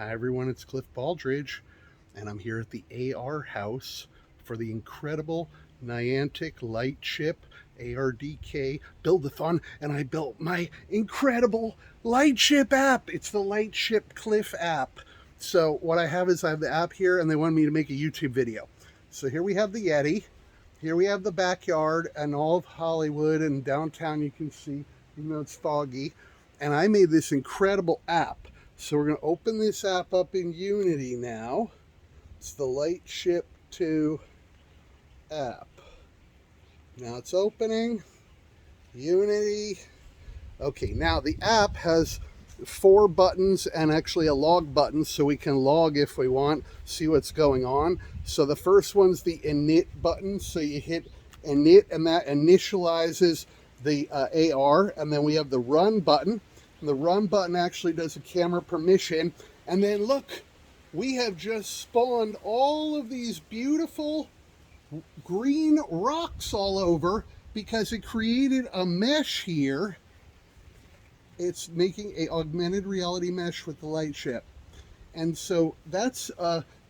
Hi everyone, it's Cliff Baldridge, and I'm here at the AR house for the incredible Niantic Lightship ARDK Build-A-Thon, and I built my incredible Lightship app. It's the Lightship Cliff app. So what I have is I have the app here, and they wanted me to make a YouTube video. So here we have the Yeti, here we have the backyard and all of Hollywood and downtown you can see, even though it's foggy. And I made this incredible app. So we're going to open this app up in Unity now. It's the Lightship 2 app. Now it's opening. Unity. Okay, now the app has 4 buttons and actually a log button, so we can log if we want, see what's going on. So the first one's the init button. So you hit init and that initializes the AR. And then we have the run button. And the run button actually does a camera permission. And then look, we have just spawned all of these beautiful green rocks all over because it created a mesh here. It's making a augmented reality mesh with the Lightship. And so that's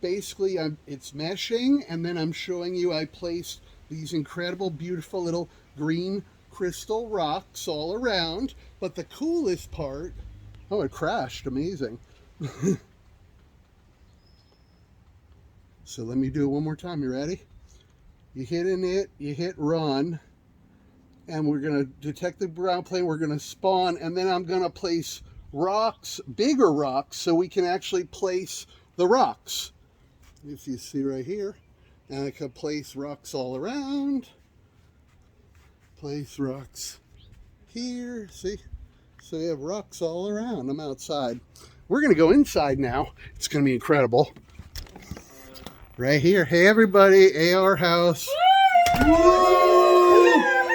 basically, it's meshing. And then I'm showing you I placed these incredible, beautiful little green crystal rocks all around. But the coolest part, oh, it crashed, amazing. So let me do it one more time, you ready? You hit init, you hit run, and we're gonna detect the ground plane, we're gonna spawn, and then I'm gonna place rocks, bigger rocks, so we can actually place the rocks. If you see right here, and I can place rocks all around, place rocks here, see? So we have rocks all around. I'm outside. We're going to go inside now. It's going to be incredible. Right here. Hey, everybody. AR house. Woo!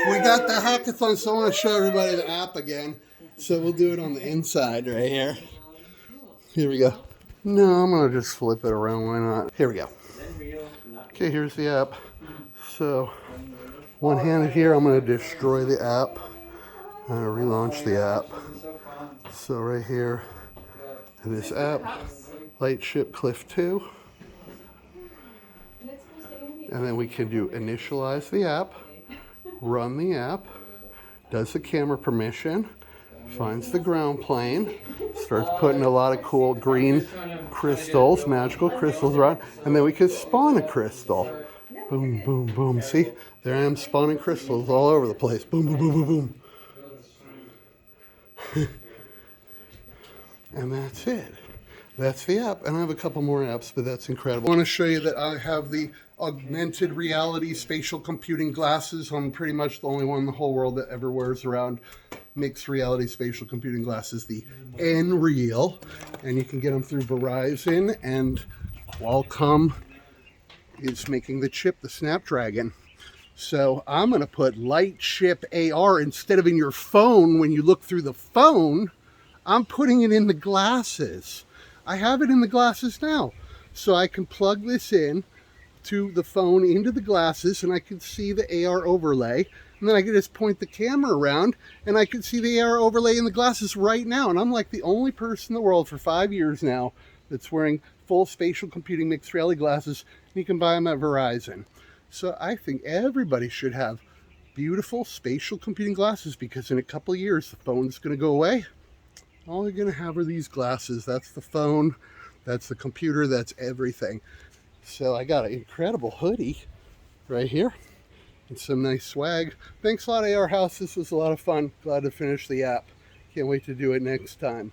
We got the hackathon, so I want to show everybody the app again. So we'll do it on the inside right here. Here we go. No, I'm going to just flip it around. Why not? Here we go. Okay, here's the app. So one-handed here, I'm going to destroy the app. I'm going to relaunch the app. So right here, this app, Lightship Cliff 2. And then we can do initialize the app, run the app, does the camera permission, finds the ground plane, starts putting a lot of cool green crystals, magical crystals around, and then we can spawn a crystal. Boom, boom, boom. See, there I am spawning crystals all over the place. Boom, boom, boom, boom, boom. And that's it. That's the app. And I have a couple more apps, but that's incredible. I want to show you that I have the augmented reality spatial computing glasses. I'm pretty much the only one in the whole world that ever wears around mixed reality spatial computing glasses, the Nreal. And you can get them through Verizon, and Qualcomm is making the chip, the Snapdragon. So I'm going to put Lightship AR instead of in your phone. When you look through the phone, I'm putting it in the glasses. I have it in the glasses now. So I can plug this in to the phone into the glasses, and I can see the AR overlay. And then I can just point the camera around and I can see the AR overlay in the glasses right now. And I'm like the only person in the world for 5 years now that's wearing full spatial computing mixed reality glasses. And you can buy them at Verizon. So I think everybody should have beautiful spatial computing glasses, because in a couple of years the phone's going to go away. All they're going to have are these glasses. That's the phone, that's the computer, that's everything. So I got an incredible hoodie right here and some nice swag. Thanks a lot, AR House. This was a lot of fun. Glad to finish the app. Can't wait to do it next time.